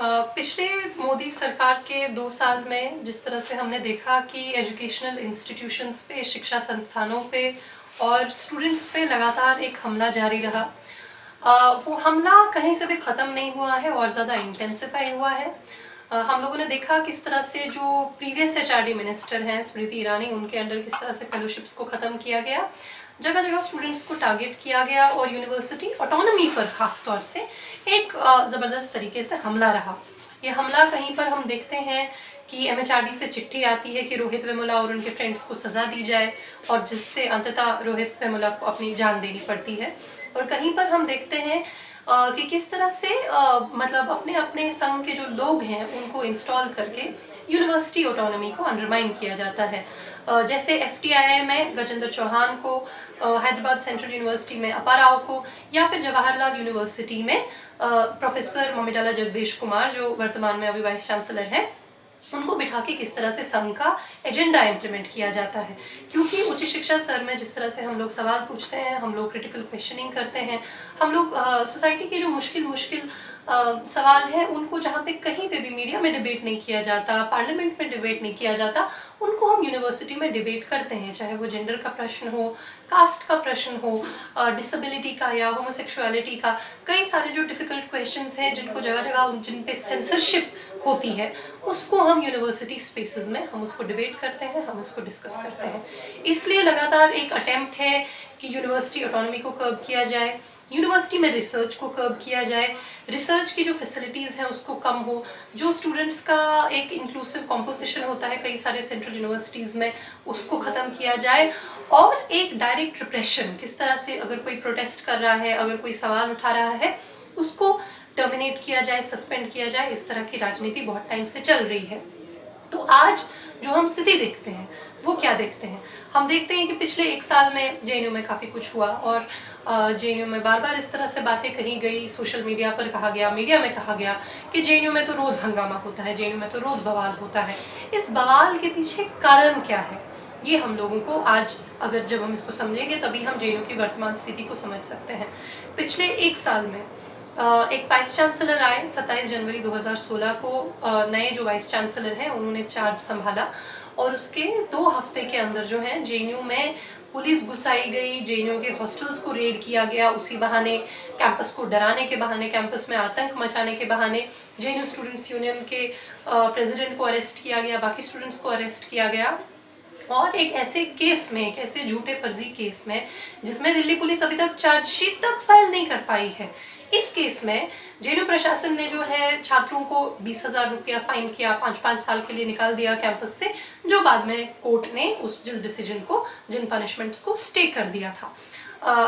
पिछले मोदी सरकार के 2 साल में जिस तरह से हमने देखा कि एजुकेशनल इंस्टीट्यूशंस पे, शिक्षा संस्थानों पे और स्टूडेंट्स पे लगातार एक हमला जारी रहा। वो हमला कहीं से भी ख़त्म नहीं हुआ है और ज़्यादा इंटेंसिफाई हुआ है। हम लोगों ने देखा किस तरह से जो प्रीवियस एचआरडी मिनिस्टर हैं स्मृति ईरानी, उनके अंडर किस तरह से फेलोशिप्स को ख़त्म किया गया, जगह जगह स्टूडेंट्स को टारगेट किया गया और यूनिवर्सिटी ऑटोनॉमी पर खास तौर से एक ज़बरदस्त तरीके से हमला रहा। ये हमला कहीं पर हम देखते हैं कि एमएचआरडी से चिट्ठी आती है कि रोहित वेमुला और उनके फ्रेंड्स को सज़ा दी जाए, और जिससे अंततः रोहित वेमुला को अपनी जान देनी पड़ती है। और कहीं पर हम देखते हैं कि किस तरह से मतलब अपने अपने संघ के जो लोग हैं उनको इंस्टॉल करके यूनिवर्सिटी ऑटोनॉमी को अंडरमाइन किया जाता है। जैसे एफटीआई में गजेंद्र चौहान को, हैदराबाद सेंट्रल यूनिवर्सिटी में अपा राव को, या फिर जवाहरलाल यूनिवर्सिटी में प्रोफेसर मोमिडाला जगदीश कुमार जो वर्तमान में अभी वाइस चांसलर हैं, उनको बिठा के किस तरह से संघ का एजेंडा इम्प्लीमेंट किया जाता है। क्योंकि उच्च शिक्षा स्तर में जिस तरह से हम लोग सवाल पूछते हैं, हम लोग क्रिटिकल क्वेश्चनिंग करते हैं, हम लोग सोसाइटी के जो मुश्किल सवाल हैं उनको जहाँ पे कहीं पे भी मीडिया में डिबेट नहीं किया जाता, पार्लियामेंट में डिबेट नहीं किया जाता, उनको हम यूनिवर्सिटी में डिबेट करते हैं। चाहे वो जेंडर का प्रश्न हो, कास्ट का प्रश्न हो, डिसेबिलिटी का या होमोसेक्सुअलिटी का, कई सारे जो डिफिकल्ट क्वेश्चंस हैं जिनको जगह जगह जिन पे सेंसरशिप होती है, उसको हम यूनिवर्सिटी स्पेसेस में हम उसको डिबेट करते हैं, हम उसको डिस्कस करते हैं। इसलिए लगातार एक अटेम्प्ट है कि यूनिवर्सिटी ऑटोनॉमी को कर्ब किया जाए, यूनिवर्सिटी में रिसर्च को कर्ब किया जाए, रिसर्च की जो फैसिलिटीज़ हैं उसको कम हो, जो स्टूडेंट्स का एक इंक्लूसिव कॉम्पोजिशन होता है कई सारे सेंट्रल यूनिवर्सिटीज़ में, उसको ख़त्म किया जाए, और एक डायरेक्ट रिप्रेशन, किस तरह से अगर कोई प्रोटेस्ट कर रहा है, अगर कोई सवाल उठा रहा है, उसको टर्मिनेट किया जाए, सस्पेंड किया जाए। इस तरह की राजनीति बहुत टाइम से चल रही है। तो आज जो हम स्थिति देखते हैं वो क्या देखते हैं? हम देखते हैं कि पिछले 1 साल में जेएनयू में काफ़ी कुछ हुआ, और जेएनयू में बार बार इस तरह से बातें कही गई, सोशल मीडिया पर कहा गया, मीडिया में कहा गया कि जेएनयू में तो रोज़ हंगामा होता है, जेएनयू में तो रोज़ बवाल होता है। इस बवाल के पीछे कारण क्या है, ये हम लोगों को आज अगर जब हम इसको समझेंगे तभी हम जेएनयू की वर्तमान स्थिति को समझ सकते हैं। पिछले 1 साल में एक वाइस चांसलर आए। 27 जनवरी 2016 को नए जो वाइस चांसलर हैं उन्होंने चार्ज संभाला, और उसके 2 हफ्ते के अंदर जो है जेएनयू में पुलिस घुसाई गई, जेएनयू के हॉस्टल्स को रेड किया गया, उसी बहाने कैंपस को डराने के बहाने, कैंपस में आतंक मचाने के बहाने जेएनयू स्टूडेंट्स यूनियन के प्रेसिडेंट को अरेस्ट किया गया, बाकी स्टूडेंट्स को अरेस्ट किया गया। और एक ऐसे केस में, एक ऐसे झूठे फर्जी केस में जिसमें दिल्ली पुलिस अभी तक चार्जशीट तक फाइल नहीं कर पाई है, इस केस में जेएनयू प्रशासन ने जो है छात्रों को 20,000 रुपया फाइन किया, 5-5 साल के लिए निकाल दिया कैंपस से, जो बाद में कोर्ट ने जिस डिसीजन को, जिन पनिशमेंट्स को स्टे कर दिया था।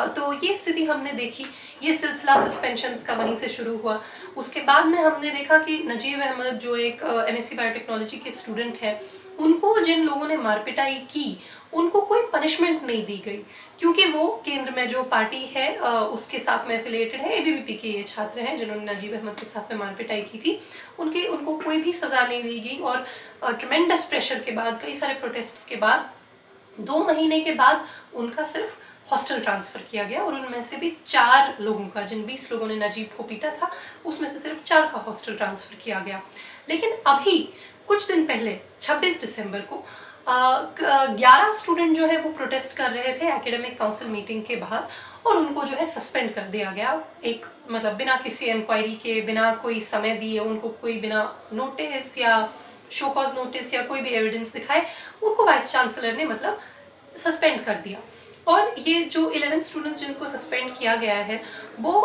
तो ये स्थिति हमने देखी, ये सिलसिला सस्पेंशंस का वहीं से शुरू हुआ। उसके बाद में हमने देखा कि नजीब अहमद जो एक एमएससी बायोटेक्नोलॉजी के स्टूडेंट है, उनको जिन लोगों ने मारपिटाई की उनको कोई पनिशमेंट नहीं दी गई, क्योंकि वो केंद्र में जो पार्टी है उसके साथ में एफिलिएटेड है। एबीवीपी के ये छात्र हैं जिन्होंने नजीब अहमद के साथ में मारपिटाई की थी, उनको कोई भी सज़ा नहीं दी गई। और ट्रेमेंडस प्रेशर के बाद, कई सारे प्रोटेस्ट्स के बाद, 2 महीने के बाद उनका सिर्फ हॉस्टल ट्रांसफ़र किया गया, और उनमें से भी 4 लोगों का, जिन 20 लोगों ने नजीब को पीटा था उसमें से सिर्फ 4 का हॉस्टल ट्रांसफ़र किया गया। लेकिन अभी कुछ दिन पहले 26 दिसंबर को 11 स्टूडेंट जो है वो प्रोटेस्ट कर रहे थे एकेडमिक काउंसिल मीटिंग के बाहर, और उनको जो है सस्पेंड कर दिया गया। एक मतलब बिना किसी इंक्वायरी के, बिना कोई समय दिए, उनको कोई बिना नोटिस या शो कॉज नोटिस या कोई भी एविडेंस दिखाए उनको वाइस चांसलर ने मतलब सस्पेंड कर दिया। और ये जो 11 स्टूडेंट्स जिनको सस्पेंड किया गया है वो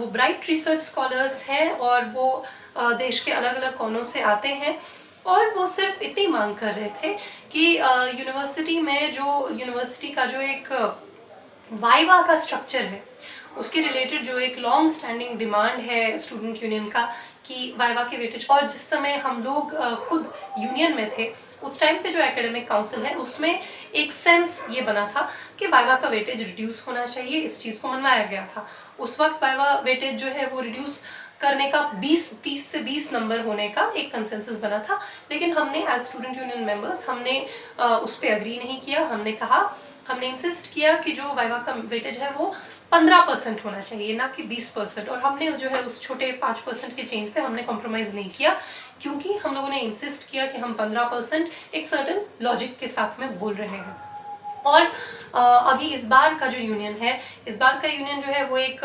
ब्राइट रिसर्च स्कॉलर्स हैं, और वो देश के अलग अलग कोनों से आते हैं, और वो सिर्फ इतनी मांग कर रहे थे कि यूनिवर्सिटी में यूनिवर्सिटी का जो एक वाइवा का स्ट्रक्चर है उसके रिलेटेड जो एक लॉन्ग स्टैंडिंग डिमांड है स्टूडेंट यूनियन का कि वाइवा के वेटेज, और जिस समय हम लोग खुद यूनियन में थे उस टाइम पे जो एकेडमिक काउंसिल है उसमें एक सेंस ये बना था कि वाइवा का वेटेज रिड्यूस होना चाहिए, इस चीज़ को मनवाया गया था। उस वक्त वाइवा वेटेज जो है वो रिड्यूस करने का 30 से 20 नंबर होने का एक कंसेंसस बना था, लेकिन हमने एज स्टूडेंट यूनियन मेंबर्स हमने उस पर अग्री नहीं किया। हमने इंसिस्ट किया कि जो वाइवा का वेटेज है वो 15% होना चाहिए, ना कि 20%। और हमने जो है उस छोटे 5% के चेंज पे हमने कॉम्प्रोमाइज़ नहीं किया, क्योंकि हम लोगों ने इंसिस्ट किया कि हम 15% एक सर्टन लॉजिक के साथ में बोल रहे हैं। और अभी इस बार का जो यूनियन है, इस बार का यूनियन जो है वो एक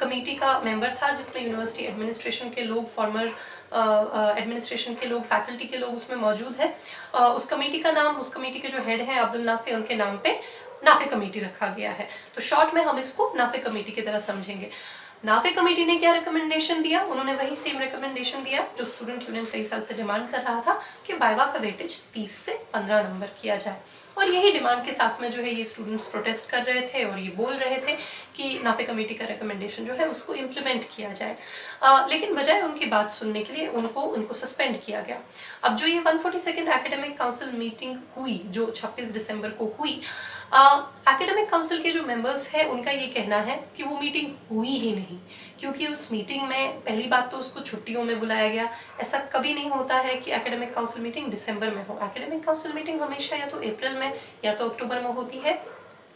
कमेटी का मेंबर था, जिसमें यूनिवर्सिटी एडमिनिस्ट्रेशन के लोग, फॉर्मर एडमिनिस्ट्रेशन के लोग, फैकल्टी के लोग उसमें मौजूद हैं। उस कमेटी का नाम, उस कमेटी के जो हेड हैं अब्दुल नाफे, उनके नाम पे नाफे कमेटी रखा गया है। तो शॉर्ट में हम इसको नाफे कमेटी की तरह समझेंगे। नाफे कमेटी ने क्या रिकमेंडेशन दिया? उन्होंने वही सेम रिकमेंडेशन दिया जो स्टूडेंट यूनियन कई साल से डिमांड कर रहा था कि वाइवा का वेटेज 30 से 15 नंबर किया जाए। और यही डिमांड के साथ में जो है ये स्टूडेंट्स प्रोटेस्ट कर रहे थे और ये बोल रहे थे कि नाफे कमेटी का रिकमेंडेशन जो है उसको इम्प्लीमेंट किया जाए। लेकिन बजाय उनकी बात सुनने के लिए उनको सस्पेंड किया गया। अब जो ये 142nd एकेडमिक काउंसिल मीटिंग हुई, जो 26 दिसंबर को हुई, एकेडमिक काउंसिल के जो मेंबर्स हैं उनका ये कहना है कि वो मीटिंग हुई ही नहीं, क्योंकि उस मीटिंग में पहली बात तो उसको छुट्टियों में बुलाया गया। ऐसा कभी नहीं होता है कि एकेडमिक काउंसिल मीटिंग दिसंबर में हो। एकेडमिक काउंसिल मीटिंग हमेशा या तो अप्रैल में या तो अक्टूबर में होती है,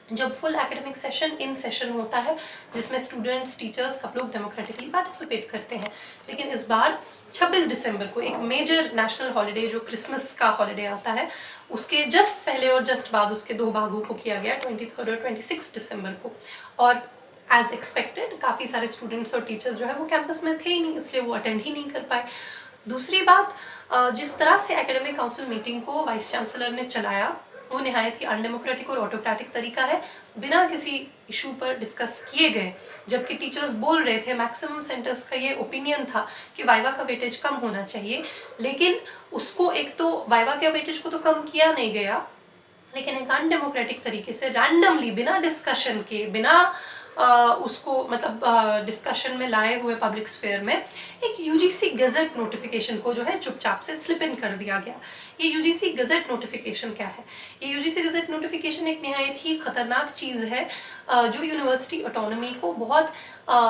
जब full academic session in session होता है, जिसमें स्टूडेंट्स, टीचर्स सब लोग डेमोक्रेटिकली पार्टिसिपेट करते हैं। लेकिन इस बार 26 दिसंबर को एक मेजर नेशनल हॉलिडे जो क्रिसमस का हॉलिडे आता है, उसके जस्ट पहले और जस्ट बाद उसके 2 भागों को किया गया, 23 और 26 दिसंबर को। और एज एक्सपेक्टेड काफ़ी सारे स्टूडेंट्स और टीचर्स जो है वो कैंपस में थे ही नहीं, इसलिए वो अटेंड ही नहीं कर पाए। दूसरी बात, जिस तरह से एकेडमिक काउंसिल मीटिंग को वाइस चांसलर ने चलाया वो नहायत ही अनडेमोक्रेटिक और ऑटोक्रेटिक तरीका है, बिना किसी इशू पर डिस्कस किए गए। जबकि टीचर्स बोल रहे थे, मैक्सिमम सेंटर्स का ये ओपिनियन था कि वाइवा का वेटेज कम होना चाहिए, लेकिन उसको एक तो वाइवा के वेटेज को तो कम किया नहीं गया, लेकिन एक अनडेमोक्रेटिक तरीके से रैंडमली, बिना डिस्कशन के, बिना उसको मतलब डिस्कशन में लाए हुए पब्लिक स्फेयर में एक यूजीसी गजेट नोटिफिकेशन को जो है चुपचाप से स्लिप इन कर दिया गया। ये यूजीसी गजेट नोटिफिकेशन क्या है? ये यूजीसी गजेट नोटिफिकेशन एक निहायत ही खतरनाक चीज़ है, जो यूनिवर्सिटी ऑटोनॉमी को बहुत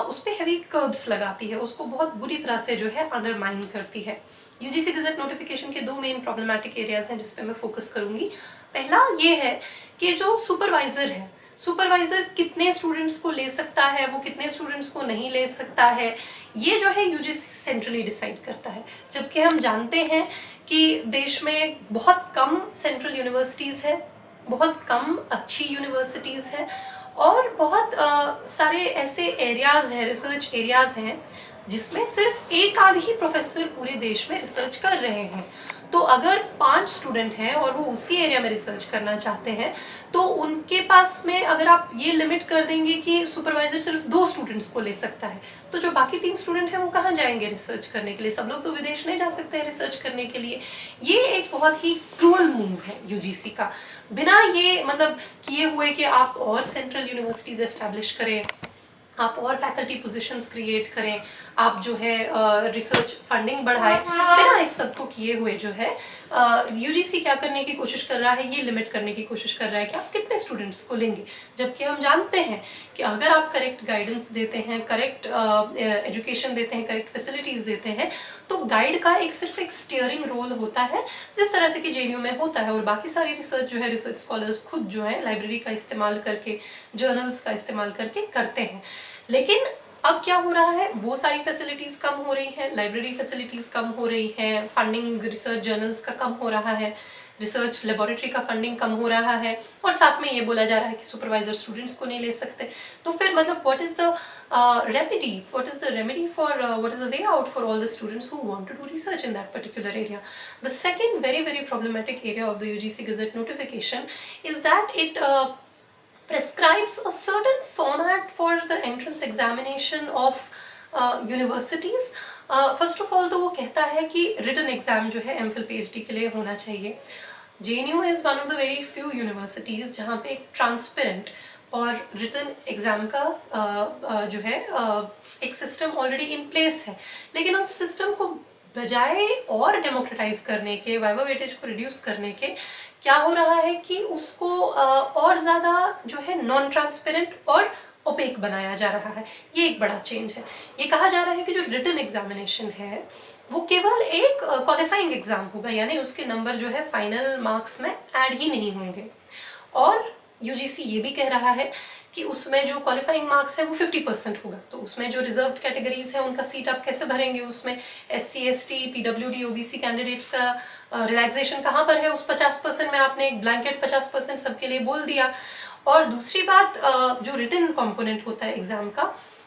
उस पर हैवी कर्ब्स लगाती है, उसको बहुत बुरी तरह से जो है अंडरमाइन करती है। यूजीसी गजेट नोटिफिकेशन के 2 मेन प्रॉब्लमैटिक एरियाज हैं जिस पे मैं फोकस करूंगी। पहला ये है कि जो सुपरवाइजर है, सुपरवाइजर कितने स्टूडेंट्स को ले सकता है, वो कितने स्टूडेंट्स को नहीं ले सकता है, ये जो है यूजीसी सेंट्रली डिसाइड करता है। जबकि हम जानते हैं कि देश में बहुत कम सेंट्रल यूनिवर्सिटीज़ है, बहुत कम अच्छी यूनिवर्सिटीज़ हैं, और बहुत सारे ऐसे एरियाज़ हैं, रिसर्च एरियाज़ हैं, जिसमें सिर्फ एक आध ही प्रोफेसर पूरे देश में रिसर्च कर रहे हैं। तो अगर 5 स्टूडेंट हैं और वो उसी एरिया में रिसर्च करना चाहते हैं, तो उनके पास में अगर आप ये लिमिट कर देंगे कि सुपरवाइजर सिर्फ 2 स्टूडेंट्स को ले सकता है, तो जो बाकी 3 स्टूडेंट हैं वो कहाँ जाएंगे रिसर्च करने के लिए? सब लोग तो विदेश नहीं जा सकते हैं रिसर्च करने के लिए। ये एक बहुत ही क्रूअल मूव है यूजीसी का, बिना ये मतलब किए हुए कि आप और सेंट्रल यूनिवर्सिटीज एस्टैब्लिश करें, आप और फैकल्टी पोजीशंस क्रिएट करें, आप जो है रिसर्च फंडिंग बढ़ाएं, बिना इस सब को किए हुए जो है यूजीसी क्या करने की कोशिश कर रहा है, ये लिमिट करने की कोशिश कर रहा है कि आप कितने स्टूडेंट्स को लेंगे। जबकि हम जानते हैं कि अगर आप करेक्ट गाइडेंस देते हैं, करेक्ट एजुकेशन देते हैं, करेक्ट फैसिलिटीज़ देते हैं, तो गाइड का सिर्फ एक स्टीयरिंग रोल होता है, जिस तरह से कि जेएनयू में होता है। और बाकी सारी रिसर्च जो है रिसर्च स्कॉलर्स खुद जो है लाइब्रेरी का इस्तेमाल करके, जर्नल्स का इस्तेमाल करके करते हैं। लेकिन अब क्या हो रहा है, वो सारी फैसिलिटीज कम हो रही हैं, लाइब्रेरी फैसिलिटीज कम हो रही हैं, फंडिंग रिसर्च जर्नल्स का कम हो रहा है, रिसर्च लेबोरेटरी का फंडिंग कम हो रहा है, और साथ में ये बोला जा रहा है कि सुपरवाइजर स्टूडेंट्स को नहीं ले सकते। तो फिर मतलब what is the remedy for what is the way out for all the students who want to do research in that particular area? The second very problematic area of the UGC Gazette notification is that it prescribes a certain format for the entrance examination of universities. First of all तो वो कहता है कि written exam जो है MPhil PhD के लिए होना चाहिए। JNU is one of the very few universities जहाँ पे एक ट्रांसपेरेंट और रिटन एग्जाम का जो है एक सिस्टम ऑलरेडी इन प्लेस है। लेकिन उस सिस्टम को बजाय और डेमोक्रेटाइज करने के, वाइवा वेटेज को रिड्यूस करने के, क्या हो रहा है कि उसको और ज़्यादा जो है नॉन ट्रांसपेरेंट और ओपेक बनाया जा रहा है। ये एक बड़ा चेंज है। ये कहा जा रहा है कि जो रिटन एग्जामिनेशन है वो केवल एक क्वालिफाइंग एग्जाम होगा, यानी उसके नंबर जो है फाइनल मार्क्स में ऐड ही नहीं होंगे। और यूजीसी ये भी कह रहा है कि उसमें जो क्वालिफाइंग मार्क्स है वो 50% होगा, तो उसमें जो रिजर्व्ड कैटेगरीज है उनका सीट आप कैसे भरेंगे, उसमें SC ST PWD OBC candidates का रिलैक्सेशन कहाँ पर है, उस 50% में आपने एक ब्लैंकेट 50% सबके लिए बोल दिया। और दूसरी बात, जो रिटन कंपोनेंट होता है एग्जाम का,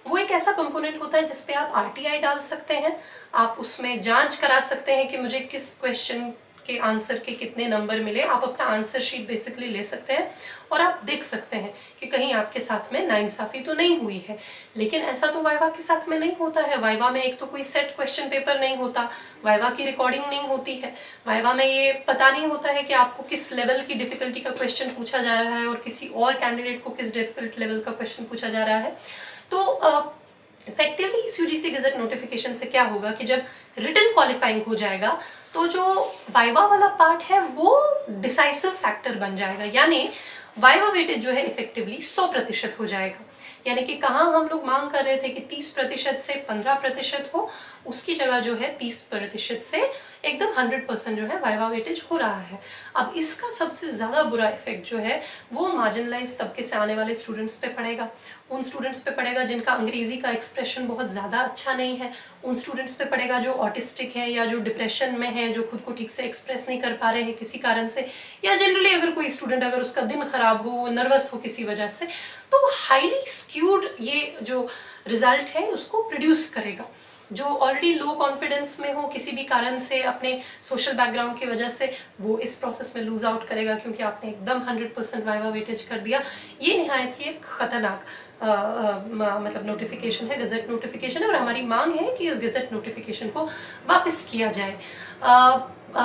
वो एक ऐसा कंपोनेंट होता है जिसपे आप RTI डाल सकते हैं, आप उसमें जांच करा सकते हैं कि मुझे किस क्वेश्चन के आंसर के कितने नंबर मिले। आप अपना आंसर शीट बेसिकली ले सकते हैं और आप देख सकते हैं कि कहीं आपके साथ में नाइंसाफी तो नहीं हुई है। लेकिन ऐसा तो वाइवा के साथ में नहीं होता है। वाइवा में एक तो कोई सेट क्वेश्चन पेपर नहीं होता, वाइवा की रिकॉर्डिंग नहीं होती है, वाइवा में ये पता नहीं होता है कि आपको किस लेवल की डिफिकल्टी का क्वेश्चन पूछा जा रहा है और किसी और कैंडिडेट को किस डिफिकल्ट लेवल का क्वेश्चन पूछा जा रहा है। तो इफेक्टिवली इस UGC गजट नोटिफिकेशन से क्या होगा कि जब रिटन क्वालिफाइंग हो जाएगा तो जो वाइवा वाला पार्ट है वो डिसाइसिव फैक्टर बन जाएगा, यानी वाइवा वेटेज जो है इफेक्टिवली 100% हो जाएगा। यानी कि कहाँ हम लोग मांग कर रहे थे कि 30% से 15% हो, उसकी जगह जो है 30% से एकदम 100% जो है वाइवा वेटेज हो रहा है। अब इसका सबसे ज्यादा बुरा इफेक्ट जो है वो मार्जिनलाइज तबके से आने वाले स्टूडेंट्स पे पड़ेगा। उन स्टूडेंट्स पे पड़ेगा जिनका अंग्रेजी का एक्सप्रेशन बहुत ज्यादा अच्छा नहीं है, उन स्टूडेंट्स पे पड़ेगा जो ऑटिस्टिक है या जो डिप्रेशन में है, जो खुद को ठीक से एक्सप्रेस नहीं कर पा रहे हैं किसी कारण से, या जनरली अगर कोई स्टूडेंट अगर उसका दिन खराब हो, नर्वस हो किसी वजह से, तो हाईली स्क्यूड ये जो रिजल्ट है उसको प्रोड्यूस करेगा। जो ऑलरेडी लो कॉन्फिडेंस में हो किसी भी कारण से, अपने सोशल बैकग्राउंड की वजह से, वो इस प्रोसेस में लूज आउट करेगा क्योंकि आपने एकदम 100% वाइवा वेटेज कर दिया। ये निहायत ही एक खतरनाक मतलब नोटिफिकेशन है, गजट नोटिफिकेशन है, और हमारी मांग है कि इस गजट नोटिफिकेशन को वापस किया जाए।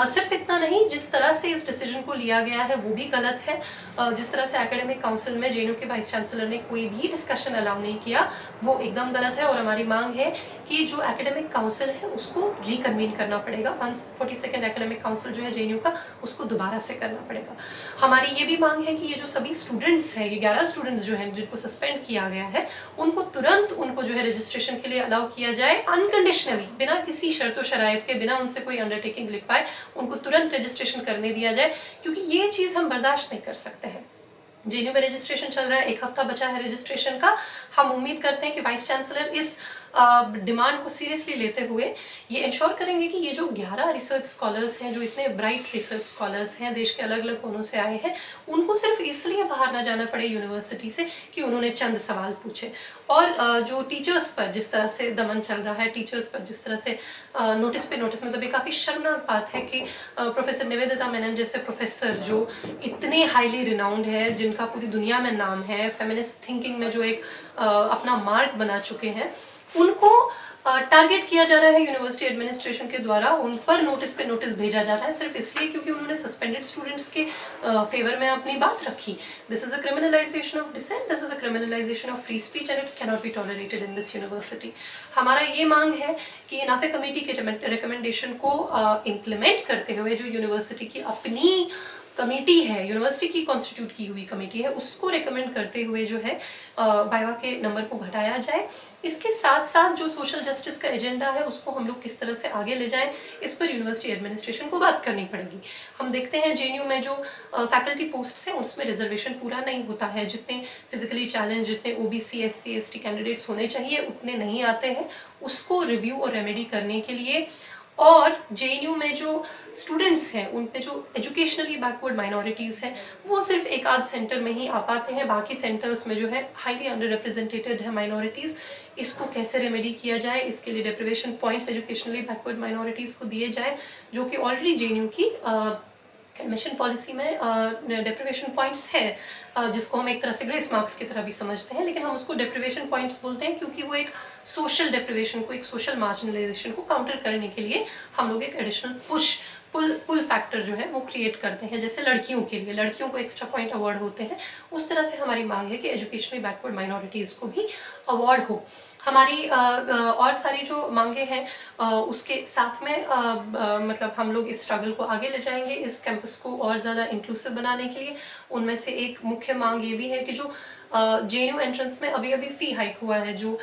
सिर्फ इतना नहीं, जिस तरह से इस डिसीजन को लिया गया है वो भी गलत है। जिस तरह से एकेडमिक काउंसिल में JNU के वाइस चांसलर ने कोई भी डिस्कशन अलाउ नहीं किया वो एकदम गलत है, और हमारी मांग है कि जो एकेडमिक काउंसिल है उसको रिकन्वीन करना पड़ेगा। 142nd एकेडमिक काउंसिल जो है JNU का, उसको दोबारा से करना पड़ेगा। हमारी ये भी मांग है कि ये जो सभी स्टूडेंट्स हैं, ये 11 स्टूडेंट्स जो हैं जिनको सस्पेंड किया गया है, उनको तुरंत उनको जो है रजिस्ट्रेशन के लिए अलाउ किया जाए अनकंडीशनली, बिना किसी शर्त शराइत के, बिना उनसे कोई अंडरटेकिंग लिखवाए उनको तुरंत रजिस्ट्रेशन करने दिया जाए, क्योंकि ये चीज हम बर्दाश्त नहीं कर सकते हैं। JNU में रजिस्ट्रेशन चल रहा है, 1 हफ्ता बचा है रजिस्ट्रेशन का। हम उम्मीद करते हैं कि वाइस चांसलर इस डिमांड को सीरियसली लेते हुए ये इंश्योर करेंगे कि ये जो 11 रिसर्च स्कॉलर्स हैं, जो इतने ब्राइट रिसर्च स्कॉलर्स हैं, देश के अलग अलग कोनों से आए हैं, उनको सिर्फ इसलिए बाहर ना जाना पड़े यूनिवर्सिटी से कि उन्होंने चंद सवाल पूछे। और जो टीचर्स पर जिस तरह से दमन चल रहा है, टीचर्स पर जिस तरह से नोटिस पे नोटिस, मतलब ये काफ़ी शर्मनाक बात है कि प्रोफेसर निवेदिता मेनन जैसे प्रोफेसर जो इतने हाईली रिनाउंड है, जिनका पूरी दुनिया में नाम है, फेमिनिस्ट थिंकिंग में जो एक अपना मार्क बना चुके हैं, उनको टारगेट किया जा रहा है यूनिवर्सिटी एडमिनिस्ट्रेशन के द्वारा। उन पर नोटिस पे नोटिस भेजा जा रहा है सिर्फ इसलिए क्योंकि उन्होंने सस्पेंडेड स्टूडेंट्स के फेवर में अपनी बात रखी। This is a criminalization of dissent, this is a criminalization of free speech and it cannot be tolerated in this university. हमारा ये मांग है कि नाफे कमेटी के रिकमेंडेशन को इम्प्लीमेंट करते हुए जो यूनिवर्सिटी की अपनी कमेटी है, यूनिवर्सिटी की कॉन्स्टिट्यूट की हुई कमेटी है, उसको रिकमेंड करते हुए जो है वाइवा के नंबर को घटाया जाए। इसके साथ साथ जो सोशल जस्टिस का एजेंडा है उसको हम लोग किस तरह से आगे ले जाएं, इस पर यूनिवर्सिटी एडमिनिस्ट्रेशन को बात करनी पड़ेगी। हम देखते हैं JNU में जो फैकल्टी पोस्ट है उसमें रिजर्वेशन पूरा नहीं होता है, जितने फिजिकली चैलेंज, जितने OBC SC ST कैंडिडेट्स होने चाहिए उतने नहीं आते हैं। उसको रिव्यू और रेमेडी करने के लिए, और JNU में जो स्टूडेंट्स हैं उन पे जो एजुकेशनली बैकवर्ड माइनॉरिटीज़ हैं वो सिर्फ एक आध सेंटर में ही आ पाते हैं, बाकी सेंटर्स में जो है हाईली अंडर रिप्रेजेंटेटेड है माइनॉरिटीज़। इसको कैसे रेमेडी किया जाए, इसके लिए deprivation points educationally backward minorities को दिए जाए, जो कि ऑलरेडी JNU की एडमिशन पॉलिसी में डेप्रिवेशन पॉइंट्स है, जिसको हम एक तरह से ग्रेस मार्क्स की तरह भी समझते हैं, लेकिन हम उसको डेप्रिवेशन पॉइंट्स बोलते हैं क्योंकि वो एक सोशल डेप्रिवेशन को, एक सोशल मार्जिनलाइजेशन को काउंटर करने के लिए हम लोग एक एडिशनल पुल फैक्टर जो है वो क्रिएट करते हैं। जैसे लड़कियों के लिए, लड़कियों को एक्स्ट्रा पॉइंट अवार्ड होते हैं, उस तरह से हमारी मांग है कि एजुकेशनली बैकवर्ड माइनॉरिटीज़ को भी अवार्ड हो। हमारी और सारी जो मांगे हैं उसके साथ में मतलब हम लोग इस स्ट्रगल को आगे ले जाएंगे, इस कैंपस को और ज़्यादा इंक्लूसिव बनाने के लिए। उनमें से एक मुख्य मांग ये भी है कि जो JNU एंट्रेंस में अभी अभी फ़ी हाइक हुआ है, जो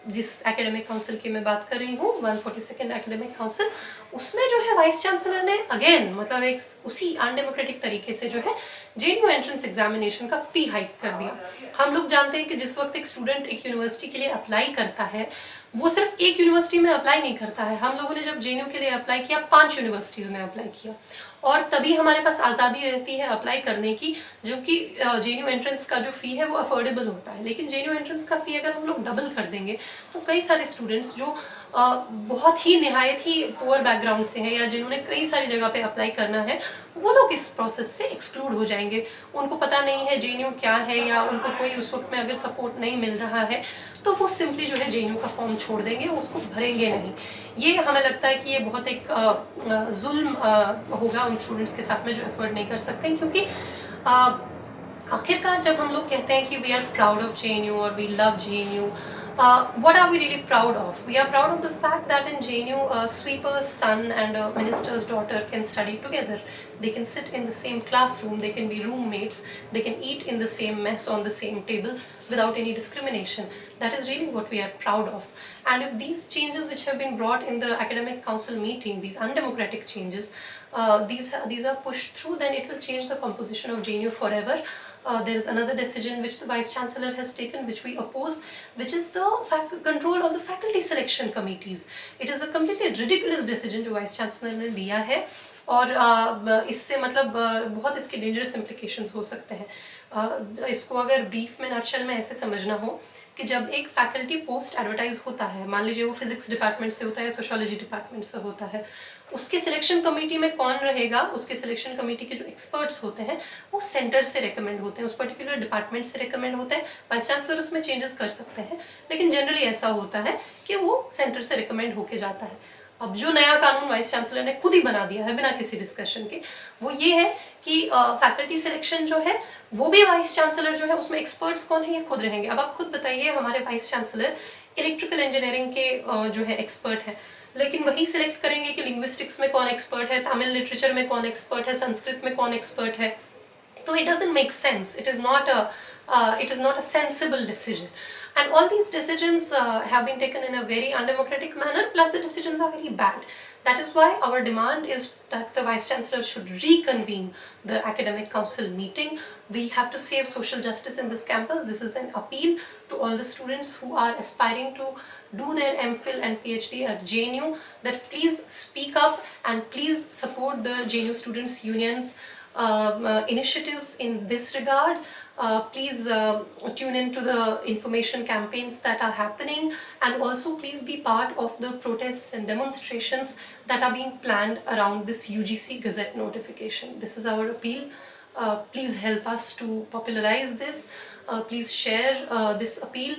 जिस एकेडमिक काउंसिल की मैं बात कर रही हूँ 142nd एकेडमिक काउंसिल, उसमें जो है वाइस चांसलर ने अगेन मतलब एक उसी अनडेमोक्रेटिक तरीके से जो है जेएनयू एंट्रेंस एग्जामिनेशन का फी हाइक कर दिया। हम लोग जानते हैं कि जिस वक्त एक स्टूडेंट एक यूनिवर्सिटी के लिए अप्लाई करता है वो सिर्फ एक यूनिवर्सिटी में अप्लाई नहीं करता है। हम लोगों ने जब जेएनयू के लिए अप्लाई किया 5 यूनिवर्सिटीज में अप्लाई किया और तभी हमारे पास आज़ादी रहती है अप्लाई करने की, जो कि जेएनयू एंट्रेंस का जो फी है वो अफोर्डेबल होता है। लेकिन जेएनयू एंट्रेंस का फी अगर हम लोग डबल कर देंगे तो कई सारे स्टूडेंट्स जो बहुत ही निहायत ही पुअर बैकग्राउंड से हैं या जिन्होंने कई सारी जगह पे अप्लाई करना है वो लोग इस प्रोसेस से एक्सक्लूड हो जाएंगे। उनको पता नहीं है जेएनयू क्या है या उनको कोई उस वक्त में अगर सपोर्ट नहीं मिल रहा है तो वो सिंपली जो है जेएनयू का फॉर्म छोड़ देंगे, उसको भरेंगे नहीं। ये हमें लगता है कि ये बहुत एक जुल्म होगा उन स्टूडेंट्स के साथ में जो एफर्ट नहीं कर सकते, क्योंकि आखिरकार जब हम लोग कहते हैं कि we are proud of JNU और we love JNU, what are we really proud of? We are proud of the fact that in JNU a sweeper's son and a minister's daughter can study together. They can sit in the same classroom, they can be roommates, they can eat in the same mess on the same table without any discrimination. That is really what we are proud of. And if these changes which have been brought in the academic council meeting, these undemocratic changes, these are pushed through, then it will change the composition of JNU forever. There is another decision which the Vice Chancellor has taken, which we oppose, which is the control of the faculty selection committees. It is a completely ridiculous decision जो Vice Chancellor ने लिया है और इससे मतलब बहुत इसके dangerous implications हो सकते हैं। इसको अगर brief में नटशल में ऐसे समझना हो कि जब एक फैकल्टी पोस्ट एडवर्टाइज होता है, मान लीजिए वो फिजिक्स डिपार्टमेंट से होता है, सोशियोलॉजी डिपार्टमेंट से होता है, उसके सिलेक्शन कमेटी में कौन रहेगा, उसके सिलेक्शन कमेटी के जो एक्सपर्ट्स होते हैं वो सेंटर से रेकमेंड होते हैं, उस पर्टिकुलर डिपार्टमेंट से रेकमेंड होते हैं। वाइस चांसलर उसमें चेंजेस कर सकते हैं, लेकिन जनरली ऐसा होता है कि वो सेंटर से रिकमेंड होके जाता है। अब जो नया कानून वाइस चांसलर ने खुद ही बना दिया है बिना किसी डिस्कशन के, वो ये है कि फैकल्टी सिलेक्शन जो है वो भी वाइस चांसलर जो है उसमें एक्सपर्ट्स कौन है ये खुद रहेंगे। अब आप खुद बताइए, हमारे वाइस चांसलर इलेक्ट्रिकल इंजीनियरिंग के जो है एक्सपर्ट है, लेकिन वही सिलेक्ट करेंगे कि लिंग्विस्टिक्स में कौन एक्सपर्ट है, तमिल लिटरेचर में कौन एक्सपर्ट है, संस्कृत में कौन एक्सपर्ट है। तो it doesn't make sense. It is not a sensible decision. And all these decisions have been taken in a very undemocratic manner, plus the decisions are very bad. That is why our demand is that the Vice Chancellor should reconvene the Academic Council meeting. We have to save social justice in this campus. This is an appeal to all the students who are aspiring to do their MPhil and PhD at JNU, that please speak up and please support the JNU Students Union's initiatives in this regard. Please tune into the information campaigns that are happening, and also please be part of the protests and demonstrations that are being planned around this UGC Gazette notification. This is our appeal. Please help us to popularize this. Please share this appeal.